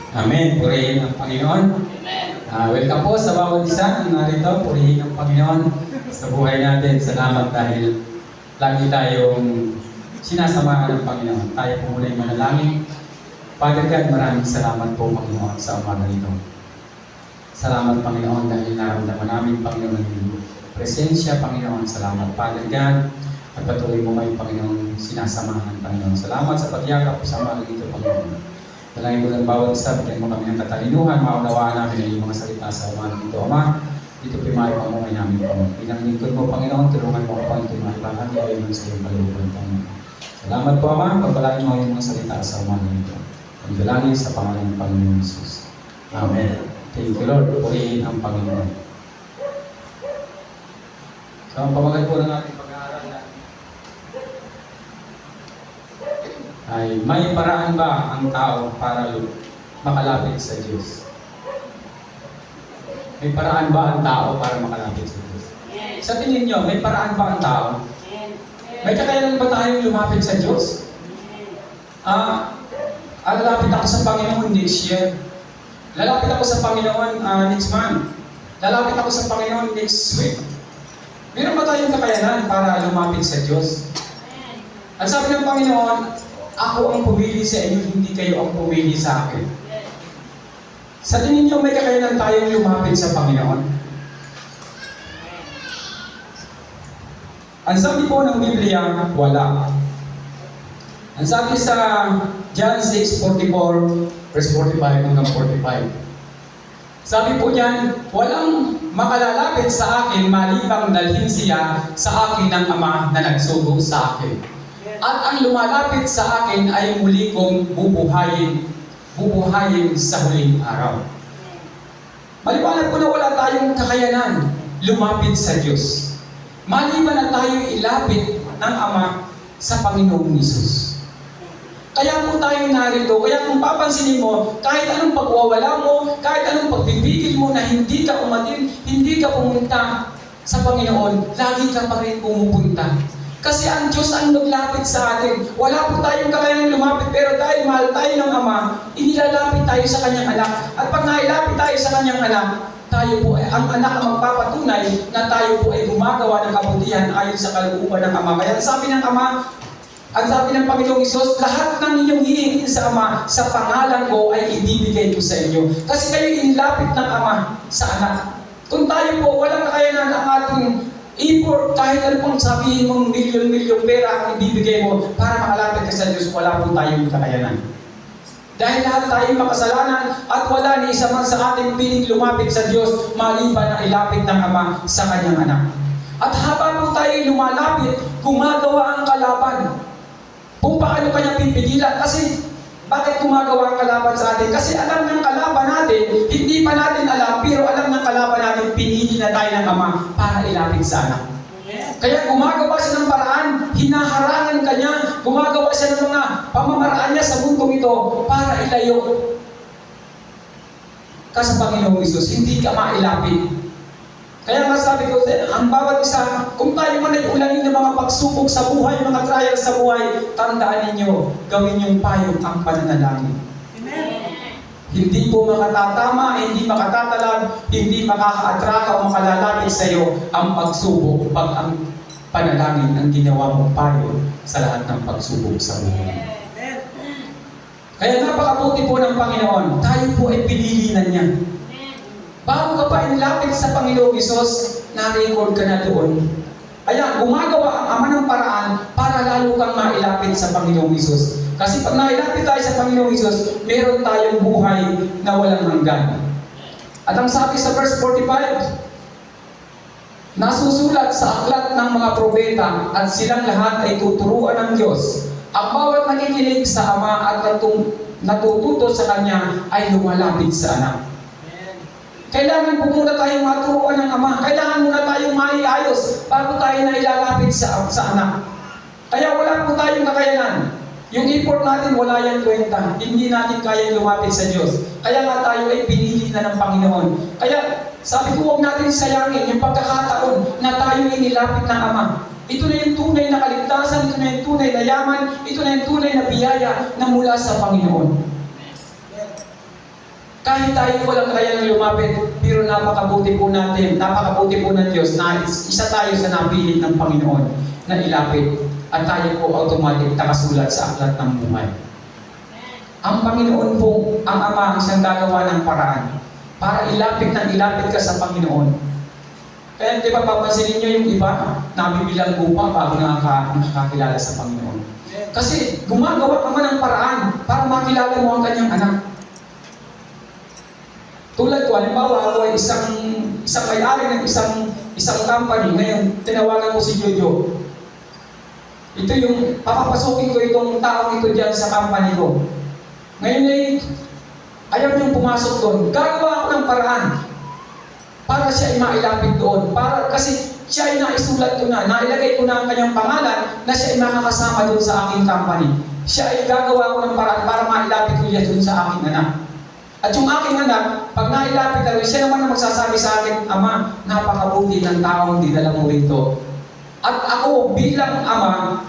Amen. Purihin ang Panginoon. Welcome po sa bawat isa na narito. Purihin ang Panginoon sa buhay natin. Salamat dahil lagi tayong sinasamahan ng Panginoon. Tayo po muna yung manalangin. Father God, maraming salamat po Panginoon sa umaga nito. Salamat Panginoon dahil naramdaman namin Panginoon yung presensya Panginoon. Salamat Father God. At patuloy mo kayo Panginoon sinasamahan Panginoon. Salamat sa pagyakap sa umaga nito Panginoon. Dalangin ko ng bawat isa, bigyan mo kami ng katalinuhan, maunawaan namin ang iyong mga salita sa umaga nito, Ama. Dito pimayo ang mga namin, Panginoon. Bilang lingkod mo, Panginoon, tulungan mo ako ang tumahipahan, gawin mo sa iyong kalooban, Panginoon. Salamat po, Ama, pagpalain mo ang iyong mga salita sa umaga nito. Ang dalangin sa pangalan ng Panginoon Jesus. Amen. Thank you, Lord. Purihin ang Panginoon. So, ang pamagat po ng ating pag-aaral na ay may paraan ba ang tao para makalapit sa Diyos? May paraan ba ang tao para makalapit sa Diyos? Sa tingin nyo, may paraan ba ang tao? May kakayanan ba tayong lumapit sa Diyos? Lalapit ako sa Panginoon next year. Lalapit ako sa Panginoon next month. Lalapit ako sa Panginoon next week. Meron ba tayong kakayanan para lumapit sa Diyos? Ang sabi ng Panginoon, ako ang pumili sa inyo, hindi kayo ang pumili sa akin. Sa tingin niyo, may kakayanan tayong lumapit sa Panginoon? Ang sabi po ng Biblia, wala. Ang sabi sa John 6:44, verse 45 hanggang 45. Sabi po niyan, walang makalalapit sa akin malibang dalhin siya sa akin ng Ama na nagsugo sa akin. At ang lumalapit sa akin ay muli kong bubuhayin sa huling araw. Maliwanag po na wala tayong kakayanan lumapit sa Diyos. Maliban na tayo ilapit ng Ama sa Panginoong Hesus. Kaya po tayo narito, kaya kung papansinin mo, kahit anong pagwawala mo, kahit anong pagpipigil mo na hindi ka umatin, hindi ka pumunta sa Panginoon, lagi ka pa rin pumupunta. Kasi ang Diyos ang naglapit sa atin. Wala po tayong kakayanan lumapit, pero dahil mahal tayo ng Ama, inilalapit tayo sa Kanyang anak. At pag nailapit tayo sa Kanyang anak, tayo po, ang anak ang magpapatunay na tayo po ay gumagawa ng kabutihan ayon sa kalooban ng Ama. Kaya sabi ng Ama, ang sabi ng Panginoong Hesus, lahat ng inyong hihingin sa Ama, sa pangalan ko ay ibibigay ko sa inyo. Kasi kayo inilapit ng Ama sa anak. Kung tayo po, walang kakayanan ang ating import, kahit ano pong sabihin mong milyon-milyon pera ang ibibigay mo para makalapit ka sa Diyos, wala po tayong kakayanan. Dahil lahat tayo makasalanan at wala ni isa man sa ating piling lumapit sa Diyos maliban na ilapit ng Ama sa Kanyang anak. At habang po tayo lumalapit, gumagawa ang kalaban. Kung paano kanya pipigilan. Kasi bakit gumagawa ang kalaban sa atin? Kasi alam ng kalaban natin, hindi pa natin alam, pero alam ng kalaban natin, pinili na tayo ng Ama para ilapit sa anak. Kaya gumagawa siya ng paraan, hinaharangan kanya, gumagawa siya ng mga pamamaraan niya sa mundong ito para ilayo ka sa Panginoong Hesus, hindi ka mailapit. Kaya nga sabi ko, ang bawat isa, kung tayo man ay ulanin ng mga pagsubok sa buhay, mga trial sa buhay, tandaan ninyo, gawin yung payong ang pananalangin. Amen. Hindi po makatatama, hindi makatatalag, hindi makakaatraka o makalalapit sa iyo ang pagsubok pag ang panalangin ang ginawa mong payo sa lahat ng pagsubok sa buhay. Kaya napakabuti po ng Panginoon, tayo po ay pinili na niya. Bago ka pa inilapit sa Panginoong Hesus, na-record ka na doon. Kaya gumagawa ang Ama ng paraan para lalo kang mailapit sa Panginoong Hesus. Kasi pag nailapit tayo sa Panginoong Hesus, meron tayong buhay na walang hanggan. At ang sabi sa verse 45, nasusulat sa aklat ng mga propeta at silang lahat ay tuturuan ng Diyos. Ang bawat nakikinig sa Ama at natututo sa Kanya ay lumalapit sa anak. Kailangan po muna tayong maturuan ng Ama. Kailangan muna tayong maiayos bago tayo na ilalapit sa anak. Kaya wala po tayong kakayanan. Yung effort natin, wala yan kwenta. Hindi natin kayang lumapit sa Diyos. Kaya nga tayo ay pinili na ng Panginoon. Kaya sabi ko, huwag natin sayangin yung pagkakataon na tayo inilapit ng Ama. Ito na yung tunay na kaligtasan, ito na yung tunay na yaman, ito na yung tunay na biyaya na mula sa Panginoon. Kahit tayo walang kayang lumapit, pero napakabuti po natin, napakabuti po ng Diyos na isa tayo sa napili ng Panginoon na ilapit at tayo po automatic nakasulat sa aklat ng buhay. Ang Panginoon po, ang Ama, ang siyang gagawa ng paraan para ilapit ka sa Panginoon. Kaya di ba papansinin nyo yung iba, nabibilang upa bago nakakilala sa Panginoon. Kasi gumagawa ka man ng paraan para makilala mo ang kanyang anak. Tulad ko, halimbawa ako ay isang may-ari ng isang company. Ngayon, tinawagan ko si Jojo. Ito yung, papapasukin ko itong taong ito dyan sa company ko. Ngayon ay, ayaw niyong pumasok doon. Gagawa ako ng paraan para siya ay mailapit doon. Kasi siya ay naisulat ko na, nailagay ko na ang kanyang pangalan na siya ay makakasama doon sa aking company. Siya ay gagawa ko ng paraan para mailapit ko siya doon sa aking anak. At yung aking anak, pag nailapit ka rin, siya naman ang magsasabi sa akin, Ama, napakabuti ng taong dinala mo rito. At ako bilang ama,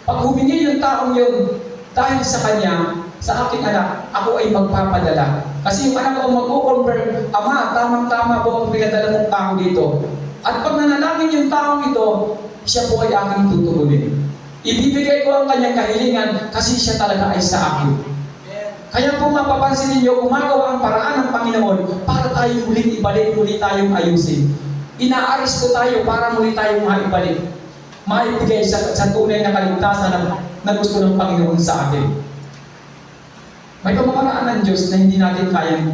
pag humingi yung taong yun, dahil sa kanya, sa aking anak, ako ay magpapadala. Kasi yung anak ko mag-o-confirm, Ama, tamang-tama po ang pinadala mong tao dito. At pag nanalangin yung taong ito, siya po ay aking tutugunin. Ibibigay ko ang kanyang kahilingan kasi siya talaga ay sa akin. Kaya po mapapansin ninyo, gumagawa ang paraan ng Panginoon para tayo muling ibalik, muli tayong ayusin. Inaaresto tayo para muli tayong maibalik. Maibigay sa tunay na kaligtasan na gusto ng Panginoon sa atin. May pamamaraan ng Diyos na hindi natin kayang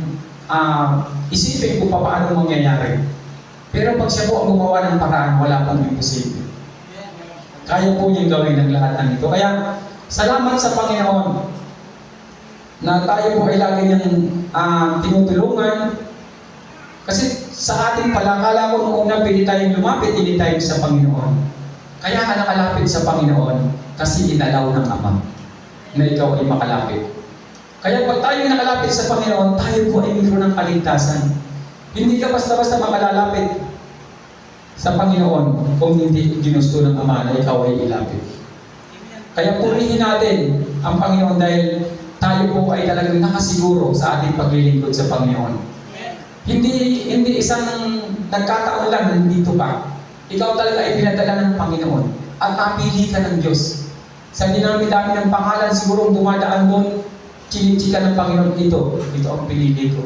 isipin kung paano mangyayari. Pero pag siya po ang gumawa ng paraan, wala pang imposible. Kaya po niyang gawin ang lahat ng ito. Kaya, salamat sa Panginoon na tayo po ay lagi niyang tinutulungan. Kasi sa ating palakala ko noong una, pili tayong lumapit, hindi tayo sa Panginoon. Kaya ka nakalapit sa Panginoon kasi inalaw ng Ama na ikaw ay makalapit. Kaya pag tayo nakalapit sa Panginoon, tayo po ay mayroon ng kaligtasan. Hindi ka basta-basta makalalapit sa Panginoon kung hindi ginusto ng Ama na ikaw ay ilapit. Kaya purihin natin ang Panginoon dahil tayo po ay talagang nakasiguro sa ating paglilingkod sa Panginoon. Hindi isang nagkataon lang nandito ka. Ikaw talaga ay pinadala ng Panginoon at napili ka ng Diyos. Sa dinami-dami ng pangalan, siguro dumadaan doon, chinichika ng Panginoon ito ang pinili ko.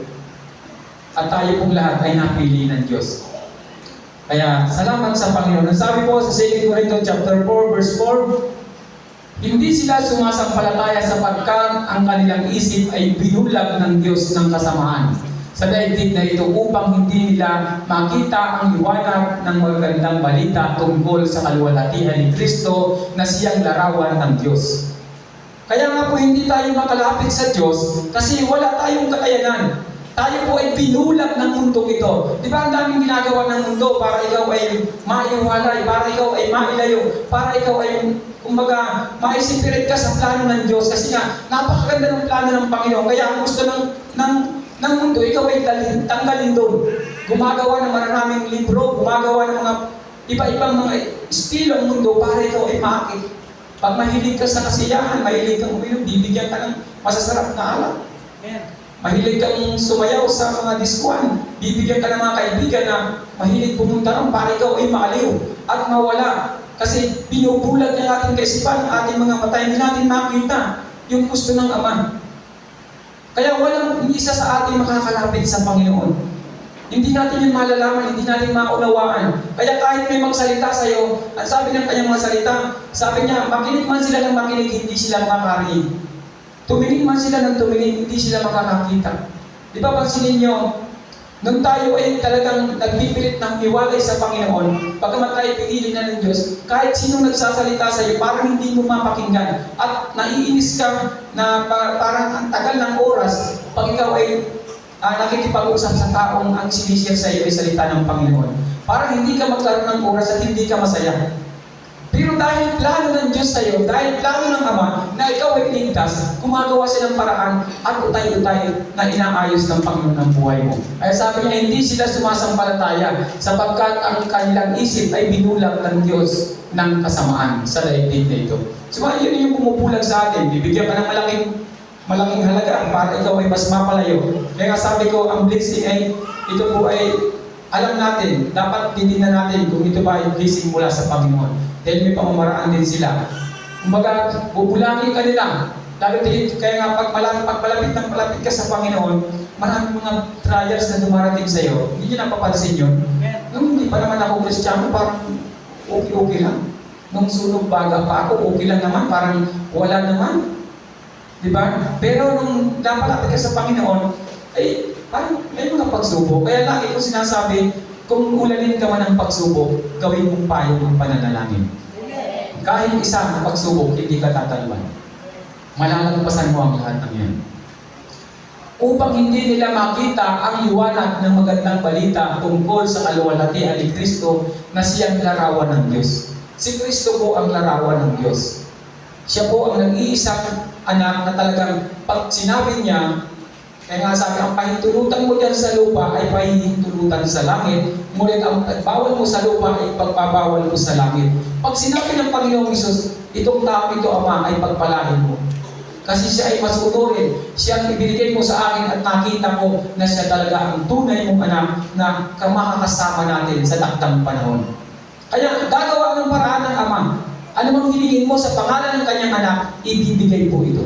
At tayo pong lahat ay napili ng Diyos. Kaya salamat sa Panginoon. Sabi po sa 2 Corinthians chapter 4 verse 4, hindi sila sumasampalataya sapagkat ang kanilang isip ay binulag ng Diyos ng kasamaan sa daigdig na ito upang hindi nila makita ang liwanag ng magagandang balita tungkol sa kaluwalhatian ni Kristo na siyang larawan ng Diyos. Kaya nga po hindi tayo makalapit sa Diyos kasi wala tayong kakayanan. Tayo po ay binulag ng mundong ito. Di ba ang daming ginagawa ng mundo para ikaw ay maiwalay, para ikaw ay mailayo, para ikaw ay, kumbaga, maisipirit ka sa plano ng Diyos. Kasi nga, napakaganda ng plano ng Panginoon. Kaya ang gusto ng mundo, ikaw ay tanggalin doon. Gumagawa ng maraming libro, gumagawa ng mga iba-ibang mga estilo ng mundo para ikaw ay maakit. Pag mahilig ka sa kasiyahan, mahilig kang uminom, bibigyan ka ng masasarap na alak. Mahilig kang sumayaw sa mga diskuan, bibigyan ka ng mga kaibigan na mahilig pumunta ron para ikaw ay maaliw at mawala. Kasi binubulag ng ating kaisipan, ating mga mata, hindi natin makita yung gusto ng Ama. Kaya walang isa sa ating makakalapit sa Panginoon. Hindi natin yun malalaman, hindi natin maunawaan. Kaya kahit may magsalita sa iyo, ang sabi ng kanyang mga salita, sabi niya, makinig man sila ng makinig, hindi sila makakarinig. Tumingin man sila ng tumingin, hindi sila makakakita. Di ba pansinin nyo, nung tayo ay talagang nagpipilit ng hiwalay sa Panginoon, pagkamat tayo pinili na ng Diyos, kahit sinong nagsasalita sa iyo, parang hindi mo mapakinggan. At naiinis ka na parang ang tagal ng oras, pag ikaw ay nakikipag-usap sa taong ang sinisiyag sa iyo ay salita ng Panginoon. Parang hindi ka magkaroon ng oras at hindi ka masaya. Pero dahil plano ng Diyos sa iyo, dahil plano ng Ama na ikaw ay ligtas, gumagawa siya ng paraan at utay-utay na inaayos ng Panginoon ng buhay mo. Kaya sabi niya, hindi sila sumasampalataya sapagkat ang kanilang isip ay binulag ng Diyos ng kasamaan sa daigdig na ito. So yun yung pumupulag sa atin. Bibigyan ka ng malaking halaga para ikaw ay mas mapalayo. Kaya nga sabi ko, ang blessing ay, ito po ay, alam natin, dapat titignan natin kung ito ba ay blessing mula sa Panginoon. Dahil may pamamaraan din sila. Kumbaga, bubulangin ka nila. Lalo din, kaya nga pag malapit ka sa Panginoon, maraming mga trials na dumarating sa iyo. Hindi nyo napapansin yun. Nung hindi pa naman ako Kristiyano, parang okay lang. Nung sunog baga pa ako, okay lang naman, parang wala naman. Diba? Pero nung napalapit ka sa Panginoon, ay parang may mga pagsubok. Kaya lagi ko sinasabi, kung ulanin ka man ng pagsubok, gawin mong payong ang pananalangin. Kahit isa na pagsubok, hindi ka tatalwan. Malalagpasan mo ang lahat ng yan. Upang hindi nila makita ang liwanag ng magandang balita tungkol sa kaluwalhatian ni Kristo na siyang larawan ng Diyos. Si Kristo po ang larawan ng Diyos. Siya po ang nag-iisang anak na talagang pag sinabi niya, kaya nga sabi, ang pahintulutan mo dyan sa lupa ay pahintulutan sa langit, ngunit ang bawal mo sa lupa ay pagpabawal mo sa langit. Pag sinabi ng Panginoong Hesus, itong tao ito, Ama, ay pagpalain mo. Kasi siya ay masunurin. Siya ang ibinigay mo sa akin at nakita ko na siya talaga ang tunay mong anak na makakasama natin sa takdang panahon. Kaya gagawa ng paraan ng Ama. Ano mang hilingin mo sa pangalan ng kanyang anak, ibibigay po ito.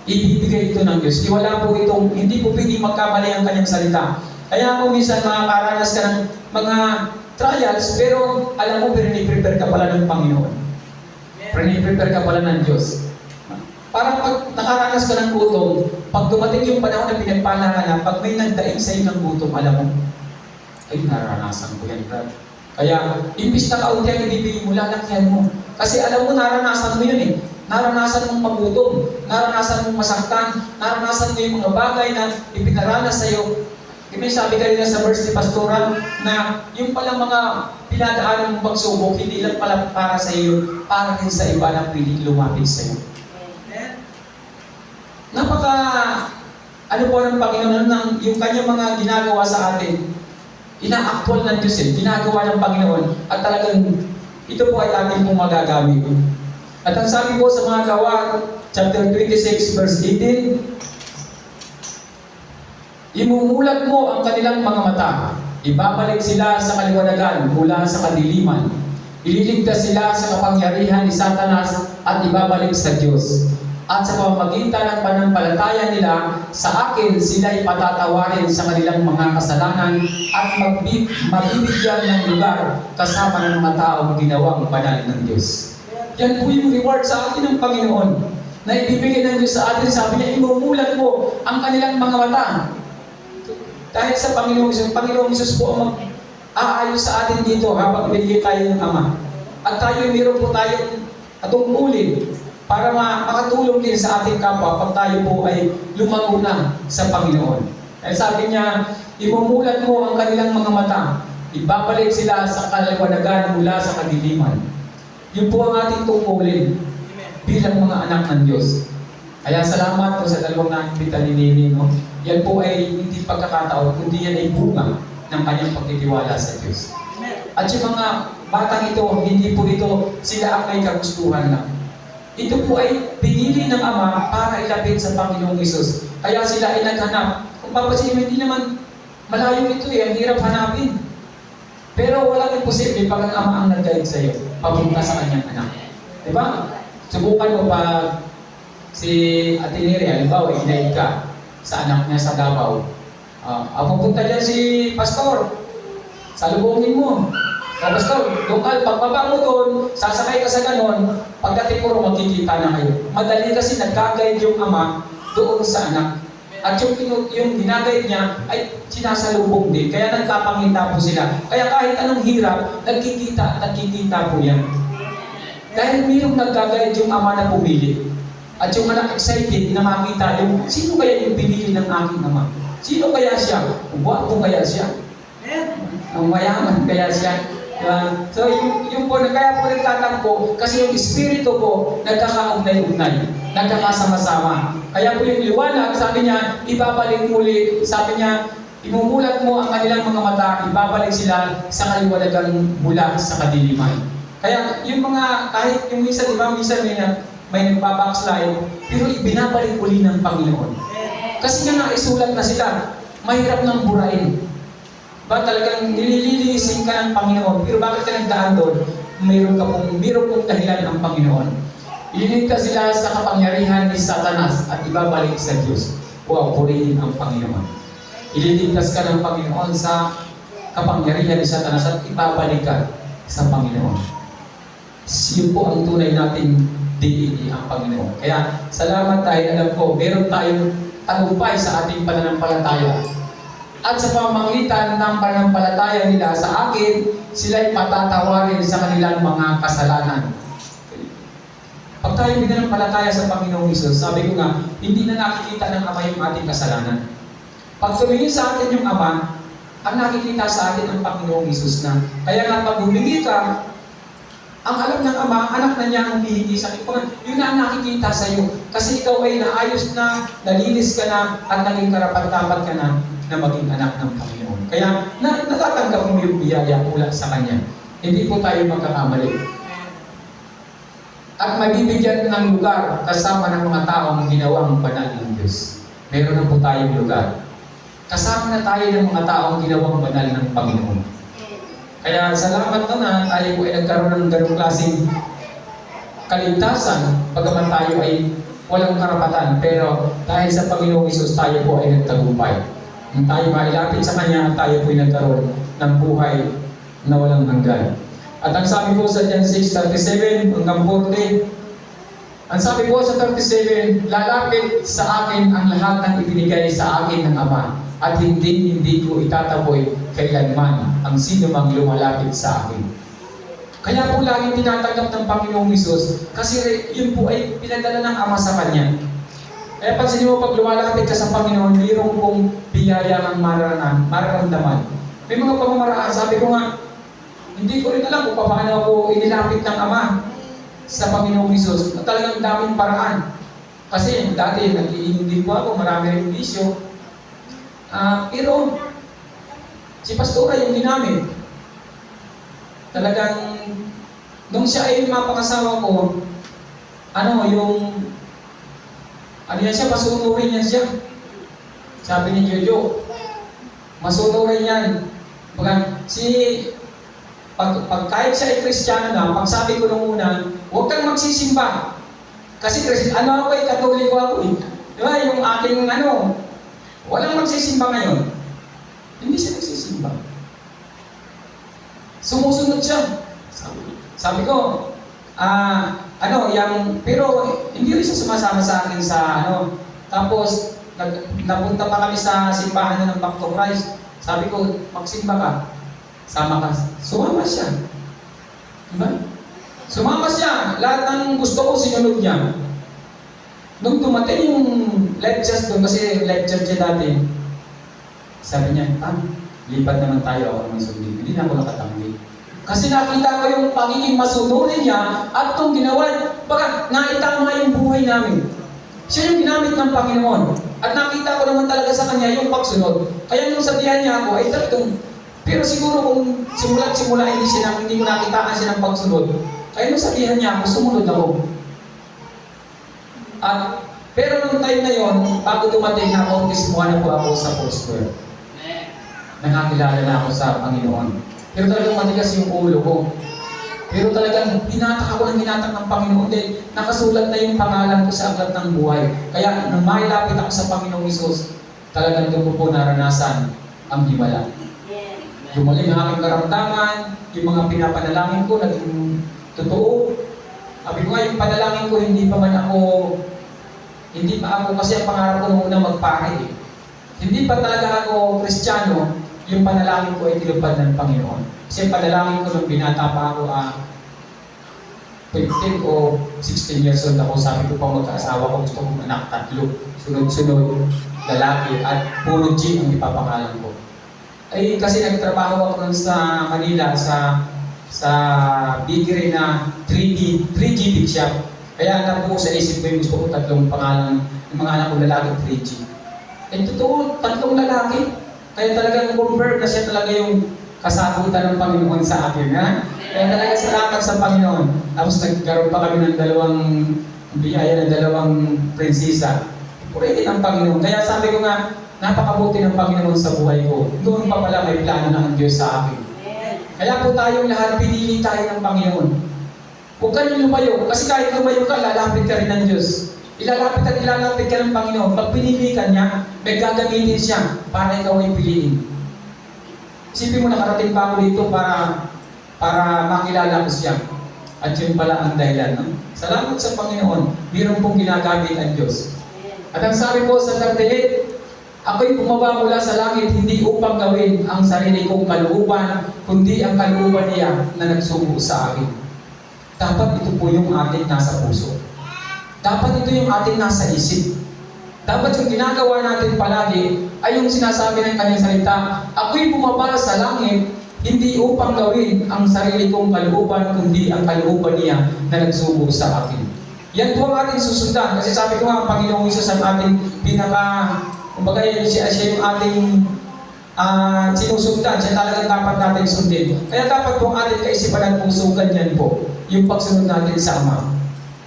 Ibibigay ito ng Diyos. Wala po itong, hindi po pwede magkamali ang kanyang salita. Kaya kung minsan makakaranas ka ng mga trials, pero alam mo, prepare ka pala ng Panginoon. Prepare ka pala ng Diyos. Para pag nakaranas ka ng gutom, pag dumating yung panahon na pinagpala ka na, pag may nagdaing sa'yo ng gutom, alam mo, ay naranasan ko yan, Brad. Kaya, imbis na kaunti ang ibibigay mo, lalakyan mo. Kasi alam mo, naranasan mo yun eh. Naranasan mong magutom, naranasan mong masaktan, naranasan mo yung mga bagay na ipinaranas sa'yo. May sabi kanina sa verse ni Pastora na yung palang mga pinadaanan mong pagsubok, hindi lang pala para sa iyo, para din sa iba na piling lumapit sa iyo. Ano po ng Panginoon, yung kanyang mga ginagawa sa atin, ina-actual ng Diyos ginagawa ng Panginoon, at talagang ito po ay ating pong magagamit. At ang sabi po sa mga Gawa, chapter 26, verse 18, imumulat mo ang kanilang mga mata, ibabalik sila sa kaliwanagan mula sa kadiliman, ililigtas sila sa kapangyarihan ni Satanas at ibabalik sa Diyos. At sa pamamagitan ng pananampalataya nila sa akin, sila'y patatawarin sa kanilang mga kasalanan at mabibigyan ng lugar kasama ng mga taong ginawang banal ng Diyos. Yan po yung reward sa atin ng Panginoon na ibibigay ng Diyos sa atin. Sabi niya, imumulat mo ang kanilang mga mata. Dahil sa Panginoong Hesus po ang mag-aayos sa atin dito habang binigay tayo ng Ama. At tayo, meron po tayong atungkulin para makatulong din sa ating kapwa pag tayo po ay lumago na sa Panginoon. Kaya sabi niya, imumulat mo ang kanilang mga mata, ibabalik sila sa kaliwanagan mula sa kadiliman. Yun po ang ating tungkulin bilang mga anak ng Diyos. Kaya salamat po sa dalawang nakikita ni Nini. No? Yan po ay hindi pagkakataon, kundi yan ay bunga ng kanyang pagtitiwala sa Diyos. At yung mga batang ito, hindi po ito sila ang may kagustuhan lang. Ito po ay pinili ng Ama para ilapit sa Panginoong Hesus. Kaya sila ay naghanap. Kung papasin mo, hindi naman malayo ito ang hirap hanapin. Pero walang imposible pag ang Ama ang nag-guide sa iyo, papunta sa kanyang anak. Diba? Subukan mo pa si Ate Neri, halimbawa, inaid ka sa anak niya sa Davao. Pupunta dyan si Pastor. Salubungin mo. Pastor, lokal, pagbaba mo doon, sasakay ka sa ganon, pagdating mo rin magkikita na kayo. Madali kasi nag-guide yung Ama doon sa anak. At yung ginagayad niya ay sinasalubong din. Kaya nagkapangita po sila. Kaya kahit anong hirap, nagkikita po yan. Dahil mayroong nagkagayad yung Ama na pumili. At yung anak excited na makita yung, sino kaya yung pinili ng aking Ama? Sino kaya siya? Buwapo kaya siya? Ang mayaman kaya siya? So yung po, kaya po nagtatampo kasi yung espiritu po nagkakaugnay-ugnay, nagkakasama-sama. Kaya po yung liwanag, sabi niya, ibabalik muli, sabi niya, imumulat mo ang kanilang mga mata, ibabalik sila sa kaliwanagan mula sa kadiliman. Kaya yung mga, kahit yung minsan, diba, minsan may nagbabackslide, pero ibinabalik uli ng Panginoon. Kasi nga naisulat na sila, mahirap ng burain. Ba talagang nililinisin ka ng Panginoon, pero bakit ka nagdaan doon? Mayroon pong dahilan ng Panginoon. Ililigtas sila sa kapangyarihan ni Satanas at ibabalik sa Diyos. Wow, purihin ang Panginoon. Ililigtas ka ng Panginoon sa kapangyarihan ni Satanas at ibabalik ka sa Panginoon. Yun po ang tunay nating diini ang Panginoon. Kaya salamat dahil alam ko, meron tayong tagumpay sa ating pananampalataya. At sa pamamagitan ng pananampalataya nila sa akin, sila'y patatawarin sa kanilang mga kasalanan. Pag tayo pinanampalataya sa Panginoong Hesus, sabi ko nga, hindi na nakikita ng Ama yung ating kasalanan. Pag tumingin sa atin yung Ama, ang nakikita sa atin ang Panginoong Hesus na. Kaya nga pag humingi ka, ang alam ng Ama, anak na niya ang humihingi sa akin. Yun na ang nakikita sa iyo. Kasi ikaw ay naayos na, nalinis ka na, at naging karapat-dapat ka na maging anak ng Panginoon. Kaya natatanggap mo yung biyaya mula sa Kanya. Hindi po tayo magkakamali. At mabibigyan ng lugar kasama ng mga taong ginawang banal ng Diyos. Meron na po tayong lugar. Kasama na tayo ng mga taong ginawang banal ng Panginoon. Kaya salamat na tayo po ay nagkaroon ng ganong klaseng kaligtasan, bagaman tayo ay walang karapatan, pero dahil sa Panginoong Hesus tayo po ay nagtagumpay. Nung tayo mailapit sa Kanya, tayo po ay nagkaroon ng buhay na walang hanggan. At ang sabi po sa John 6:37 hanggang 40, ang sabi po sa 37, lalapit sa akin ang lahat ng ibinigay sa akin ng Ama, at hindi ko itataboy kailanman ang sino mang lumalapit sa akin. Kaya po laging tinatanggap ng Panginoong Hesus, kasi yun po ay pinadala ng Ama sa Kanya. Kaya pansinin mo, pag lumalapit ka sa Panginoon, mayroong pong biyaya ng mararamdaman. May mga pamamaraan, sabi ko nga, hindi ko rin alam kung paano ako inilapit ng Ama sa Panginoong Hesus. Talagang daming paraan. Kasi dati, nag-iindi po ako, marami rin bisyo. Pero, si Pastora yung ginamit. Talagang, nung siya ay mapangasawa ko, siya, masunurin niya siya. Sabi ni Jojo, masunurin yan. Pag kahit siya ay Kristiyano na, pag sabi ko nung una, huwag kang magsisimba. Kasi ako ay Katoliko ako eh. Diba, yung aking walang magsisimba ngayon. Hindi siya nagsisimba. Sumusunod siya. Sabi ko, pero hindi rin siya sumasama sa akin sa Tapos, napunta pa kami sa simbahan ng Back to Christ. Sabi ko, magsimba ka. Sama ka. Sumama siya. Diba? Sumama siya. Lahat ng gusto ko, sinunod niya. Nung dumating yung lectures doon, kasi lecture siya dati, sabi niya, lipat naman tayo ako ng sundin. Hindi na ako nakatanggi. Kasi nakita ko yung pagiging masunurin niya at itong ginawa, baka naitama yung buhay namin. Siya yung ginamit ng Panginoon. At nakita ko naman talaga sa kanya yung pagsunod. Kaya nung sabihan niya ako, ay talagang, pero siguro kung simula hindi ko nakitaan siya ng pagsunod. Kaya nung sabihan niya ako, sumunod ako. Pero nung time na yon, bago dumating na ako, tismuhan na po ako sa Foursquare. Nakakilala na ako sa Panginoon. Pero talagang matigas yung ulo ko. Pero talagang hinatak ako ng Panginoon dahil nakasulat na yung pangalan ko sa aklat ng buhay. Kaya nung mailapit ako sa Panginoong Hesus, talagang doon ko po naranasan ang himala. Gumaling ang aking karamdaman, yung mga pinapanalangin ko, naging totoo. Sabi ko nga, yung panalangin ko, hindi pa ako, kasi ang pangarap ko nung una magpahid. Hindi pa talaga ako Kristiyano, yung panalangin ko ay tinupad ng Panginoon. Kasi yung panalangin ko nung binata pa ako, 15 o 16 years old ako, sabi ko pa magkaasawa ko, gusto kong anak 3, sunod-sunod, lalaki, at puro G ang ipapangalan ko. Ay, kasi nagtrabaho ako nun sa Manila, sa bakery na 3G Big Shop. Kaya nabuo sa isip ko yung gusto ko 3 pangalan ng mga anak ko lalaki 3G. Totoo, 3 lalaki. Kaya talagang confirm na siya talaga yung kasagutan ng Panginoon sa akin. Ha? Kaya talaga salamat sa Panginoon. Tapos nagkaroon pa kami ng 2 biyaya ng dalawang prinsesa. Purihin ang Panginoon. Kaya sabi ko nga, napakabuti ng Panginoon sa buhay ko. Doon pa pala may plano ng Diyos sa akin. Kaya po tayong lahat, pinili tayo ng Panginoon. Huwag ka nang lumayo. Kasi kahit lumayo ka, lalapit ka rin ng Diyos. Ilalapit at ilalapit ka ng Panginoon. Pag pinili ka niya, may gagamitin siya para ikaw ay piliin. Isipin mo, nakarating pa ako dito para makilala ko siya. At yun pala ang dahilan. No? Salamat sa Panginoon. Mayroon pong ginagamit ang Diyos. At ang sabi po sa 38, ako'y bumaba mula sa langit, hindi upang gawin ang sarili kong kalooban, kundi ang kalooban niya na nagsugo sa akin. Dapat ito po yung ating nasa puso. Dapat ito yung ating nasa isip. Dapat yung ginagawa natin palagi ay yung sinasabi ng kanyang salita, ako'y bumaba sa langit, hindi upang gawin ang sarili kong kalooban, kundi ang kalooban niya na nagsugo sa akin. Yan po ang ating susundan. Kasi sabi ko nga, ang Panginoong Isus ang ating kumbaga siya yung ating sinusundan. Siya talagang dapat natin sundin. Kaya dapat po ang ating kaisipan at puso, ganyan po, yung pagsunod natin sa Ama.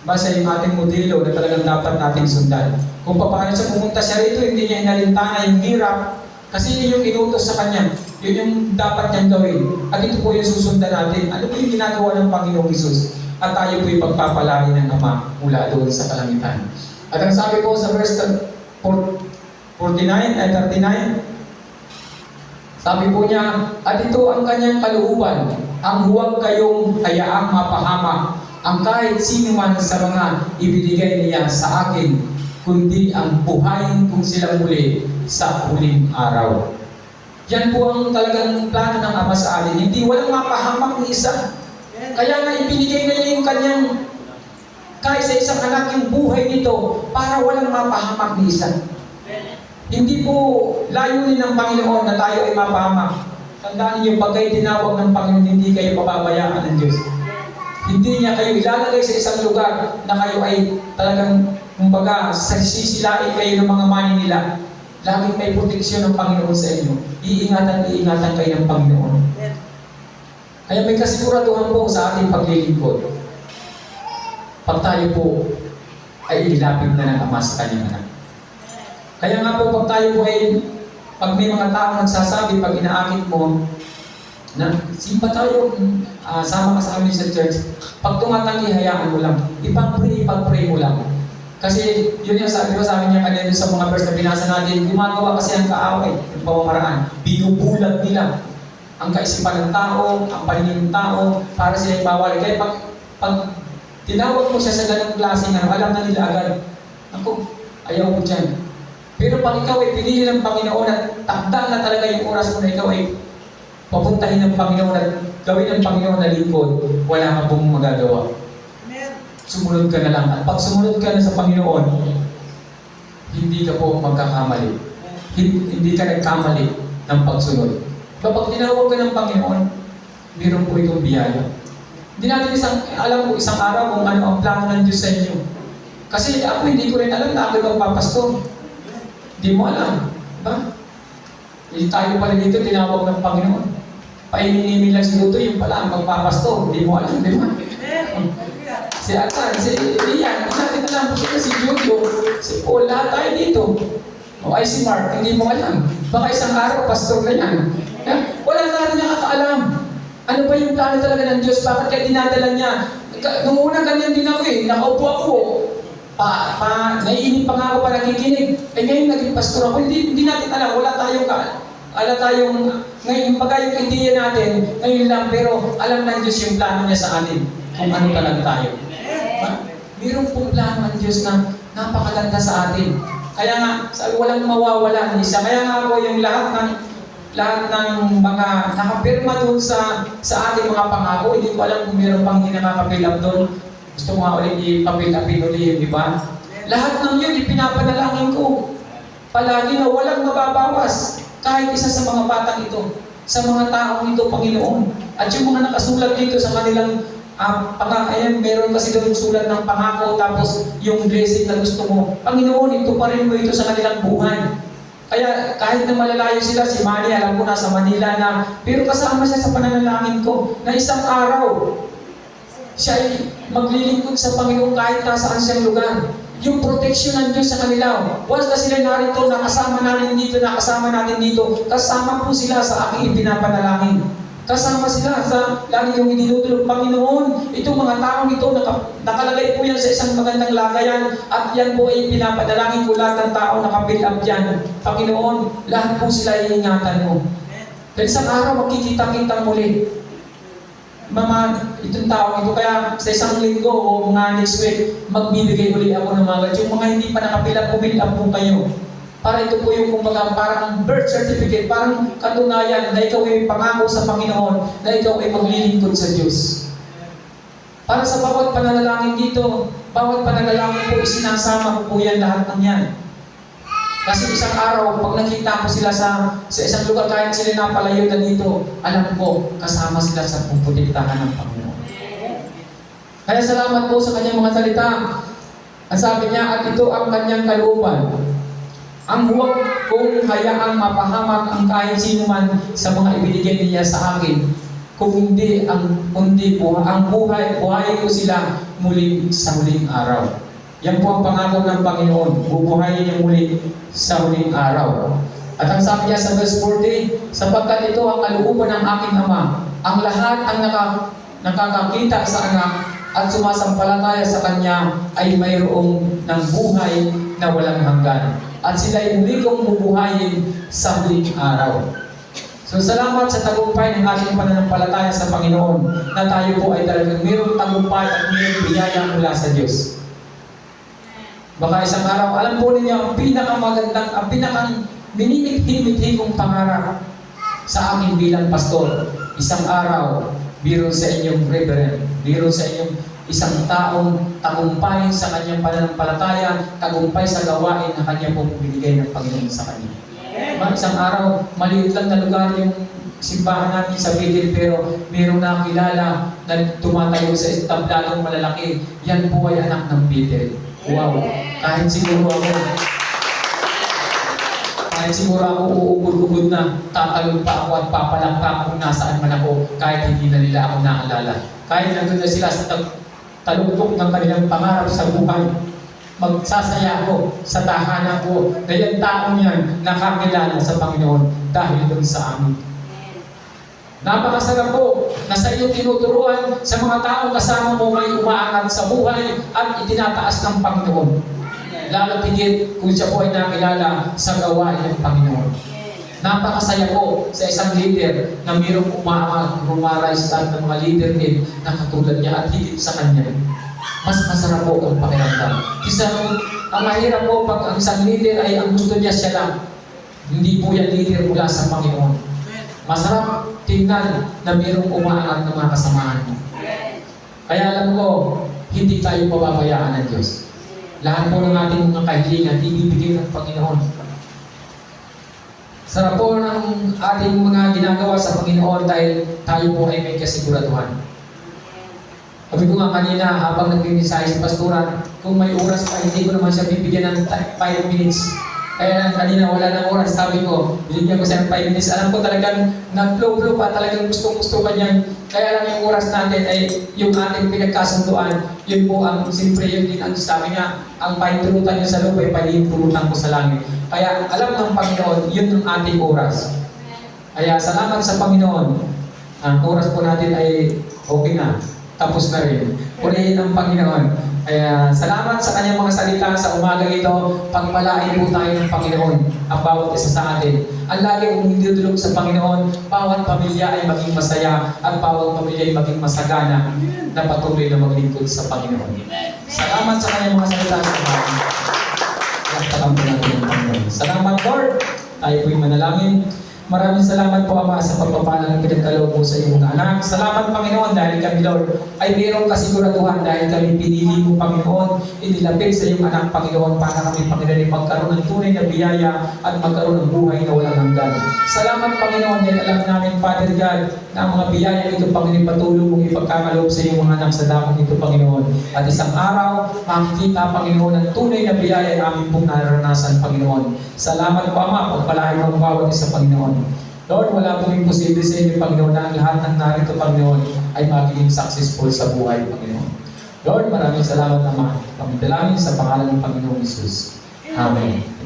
Basta yung ating modelo na talagang dapat natin sundan. Kung paano siya pumunta siya rito, hindi niya inalintana yung hirap, kasi yun yung inutos sa kanya. Yun yung dapat niyang gawin. At ito po yung susundan natin. Ano po yung ginagawa ng Panginoong Isus? At tayo po yung pagpapalaki ng Ama mula doon sa kalangitan. At ang sabi po sa verse 39, sabi po niya, at ito ang kanyang kalooban, ang huwag kayong hayaang mapahamak, ang kahit sino man sa mga ibinigay niya sa akin, kundi ang buhayin kong silang muli sa huling araw. Yan po ang talagang plano ng Ama sa atin. Hindi walang mapahamak ni isa. Kaya nga ibinigay na niya yung kanyang kahit sa isang anak yung buhay nito para walang mapahamak ni isa. Hindi po layunin ng Panginoon na tayo ay mapahamak. Tandaan niyo, pag kayo tinawag ng Panginoon, hindi kayo pababayaan ng Diyos. Hindi niya kayo ilalagay sa isang lugar na kayo ay talagang, kumbaga, sisilain kayo ng mga mani nila. Laging may proteksyon ng Panginoon sa inyo. Iingatan kayo ng Panginoon. Kaya may kasiguraduhan po sa ating paglilingkod. Pag tayo po ay ilapit na ng Ama sa kanyang anak. Kaya nga po, pag tayo po ay, pag may mga tao nagsasabi, pag inaakit mo, na simpa tayo, sama ka sa amin sa church, pag tumatanggi, hayaan mo lang. Ipag-pray mo lang. Kasi yun yung sabi niya kanina sa mga verse na binasa natin, gumagawa kasi ang kaaway, yung pamamaraan, binubulag nila ang kaisipan ng tao, ang paningin ng tao, para sila bawal. Kaya pag tinawag mo siya sa ganung klase na alam na nila agad, ako, ayaw ko dyan. Pero pag ikaw ay pinili ng Panginoon at takda na talaga yung oras mo na ikaw ay papuntahin ng Panginoon at gawin ng Panginoon na lingkod, wala ka pong magagawa. Sumunod ka na lang. At pag sumunod ka na sa Panginoon, hindi ka po magkakamali. Hindi ka nagkamali ng pagsunod. Kapag tinawag ka ng Panginoon, meron po itong biyaya. Hindi natin alam po isang araw kung ano ang plano ng Diyos sa inyo. Kasi ako hindi ko rin alam na ako magpapastor. Hindi mo alam. Diba? Tayo pala dito tinawag ng Panginoon. Paininimin lang si Luto, yung pala ang magpapastor. Hindi mo alam, di ba? Si Atan, si Rian, hindi natin alam. Si Jojo, si Paul, lahat tayo dito. O ay si Mark, hindi mo alam. Baka isang araw, pastor na yan. Wala na rin nakakaalam. Ano ba yung plano talaga ng Diyos? Bakit kaya dinadala niya? Nung una ganyan din ako eh. Nakaupo ako. Naiinip pa nga ako pa nakikinig. Eh ngayon naging pastor ako. Hindi natin alam. Wala tayong ngayon baga yung ideya natin, ngayon lang, pero alam ng Diyos yung plano niya sa atin. Kung ano talaga tayo. Mayroon pong plano ng Diyos na napakaganda sa atin. Kaya nga, sabi, walang mawawala ng isa. Kaya nga po yung lahat ng mga nakapirma doon sa ating mga pangako, hindi ko alam kung mayroon pang hindi nakakapil up doon. Gusto ko nga ulit i-papil upin ulit yung iba. Lahat ng yun, ipinapanalangin ko. Palagi na walang mababawas. Kahit isa sa mga batang ito, sa mga taong ito, Panginoon. At yung mga nakasulat dito sa kanilang ayan, meron kasi doon sulat ng pangako, tapos yung blessing na gusto mo. Panginoon, ito pa rin mo ito sa kanilang buhay. Kaya kahit na malalayo sila, si Manny, alam ko nasa Manila na, pero kasama siya sa pananalangin ko, na isang araw, siya ay maglilingkod sa Panginoon kahit nasaan siyang lugar. Yung protection ng Diyos sa kanila. Once na sila narito, nakasama natin dito, kasama po sila sa aking ipinapanalangin. Kasama sila sa lagi yung idinudulog. Panginoon, itong mga taong ito, nakalagay po yan sa isang magandang lagayan at yan po ay pinapanalangin ko lahat ng tao nakapill up dyan. Panginoon, lahat po sila iingatan mo. Dahil isang araw, magkikita-kita muli. Itong taong ito, kaya sa isang linggo o mga next week, magbibigay uli ako ng mga yung mga hindi pa nakapila, pumill up po kayo. Para ito po yung kumbaga parang birth certificate, parang katunayan na ikaw ay pangako sa Panginoon, na ikaw ay maglilingkod sa Diyos. Para sa bawat pananalangin dito, bawat pananalangin po, isinasama ko po yan lahat ng yan. Kasi isang araw, pag nakita ko sila sa isang lugar, kahit sila napalayo na dito, alam ko, kasama sila sa puputiktahan ng Panginoon. Kaya salamat po sa kanyang mga salita. Ang sabi niya, at ito ang kanyang kalooban. Ang huwag kong hayaang mapahamak ang kahit sino man sa mga ibinigay niya sa akin. Kung hindi, ang buhay ko sila muli sa huling araw. Yan po ang pangako ng Panginoon. Bubuhayin niya muli sa huling araw. At ang sabi niya sa verse 40, sapagkat ito ang kalooban ng aking Ama, ang lahat ang nakakakita sa anak at sumasampalataya sa Kanya ay mayroong ng buhay na walang hanggan. At sila ay muli kong bubuhayin sa huling araw. So salamat sa tagumpay ng ating pananampalataya sa Panginoon na tayo po ay talagang mayroong tagumpay at mayroong biyaya mula sa Diyos. Baka isang araw, alam po ninyo, ang pinakang minimit-himit kong pangarap sa akin bilang pastor, isang araw, biro sa inyong reverend, biro sa inyong isang taong tagumpay sa kanyang pananampalataya, tagumpay sa gawain na kanya pong binigay ng Panginoon sa kanya. Isang araw, maliit lang na lugar yung simbahan natin sa Bethel, pero mayroong nakilala na tumatayo sa establadong malalaki. Yan po ay anak ng Bethel. Wow! Kahit siguro ako uubod-ubod na, tatalon pa ako at papalangka kung nasaan man ako, kahit hindi na nila ako naalala. Kahit nandun na sila sa taluktok ng kanilang pangarap sa buhay, magsasaya ako sa tahanan ko na yung taong yan nakakilala sa Panginoon dahil doon sa amin. Napakasarap po na sa iyong tinuturuan sa mga taong kasama mo may umaangat sa buhay at itinataas ng Panginoon. Lalo tigit kung siya po ay nakilala sa gawain ng Panginoon. Napakasaya po sa isang leader na mayroong umaangat, rumarise ng mga leader din na katulad niya at higit sa kanya. Mas masarap po ang pakiramdam. Ang mahirap po pag ang isang leader ay ang gusto niya siya lang. Hindi po yan leader mula sa Panginoon. Masarap tingnan na mayroong umaangat ng mga kasamahan mo. Kaya alam ko, hindi tayo pababayaan ng Diyos. Lahat po ng ating mga kahilingan, ibibigay ng Panginoon. Sarap po ng ating mga ginagawa sa Panginoon dahil tayo po ay may kasiguraduhan. Sabi ko nga kanina, habang nag-mensahe sa pastoran, kung may oras pa, hindi ko naman siya bibigyan ng 5 minutes. Kaya kanina wala ng oras, sabi ko, binigyan ko siya ng 5 minutes. Alam ko talagang nag-flow pa, talagang gusto ka niyan. Kaya lang yung oras natin ay yung ating pinagkasunduan, yun po ang, siyempre yun din ang sabi niya, ang pahintulutan niyo sa lupa ay pahintulutan ko sa langit. Kaya alam ng Panginoon, yun ang ating oras. Kaya salamat sa Panginoon. Ang oras po natin ay okay na, tapos na rin. Purihin ang Panginoon. Kaya salamat sa kanyang mga salita sa umaga ito. Pagpalain po tayo ng Panginoon ang bawat isa sa atin. Ang lagi kong nilulog sa Panginoon, bawat pamilya ay maging masaya at bawat pamilya ay maging masagana na patuloy na maglingkod sa Panginoon. Salamat sa kanyang mga salita sa umaga. Laktakan po natin ang Panginoon. Salamat Lord. Tayo po'y manalangin. Maraming salamat po Ama sa pagpapala ng pinagkaloob mo sa iyong mga anak. Salamat Panginoon dahil kami Lord ay mayroong kasiguraduhan dahil kami pinili mo Panginoon, inilapit sa iyong anak Panginoon para kami Panginoon magkaroon ng tunay na biyaya at magkaroon ng buhay na walang hanggan. Salamat Panginoon dahil alam namin Father God na ang mga biyaya ito Panginoon patulong mong ipagkakaloob sa iyong mga anak sa dakong ito Panginoon. At isang araw makikita Panginoon ang tunay na biyaya ay aming pong nararanasan Panginoon. Salamat po Ama, pagpalain mo ang bawat isa Panginoon. Lord, wala pong imposible sa inyo, Panginoon, na ang lahat ng narito, Panginoon, ay magiging successful sa buhay, Panginoon. Lord, maraming salamat naman. Kami dalangin sa pangalan ng Panginoong Jesus. Amen.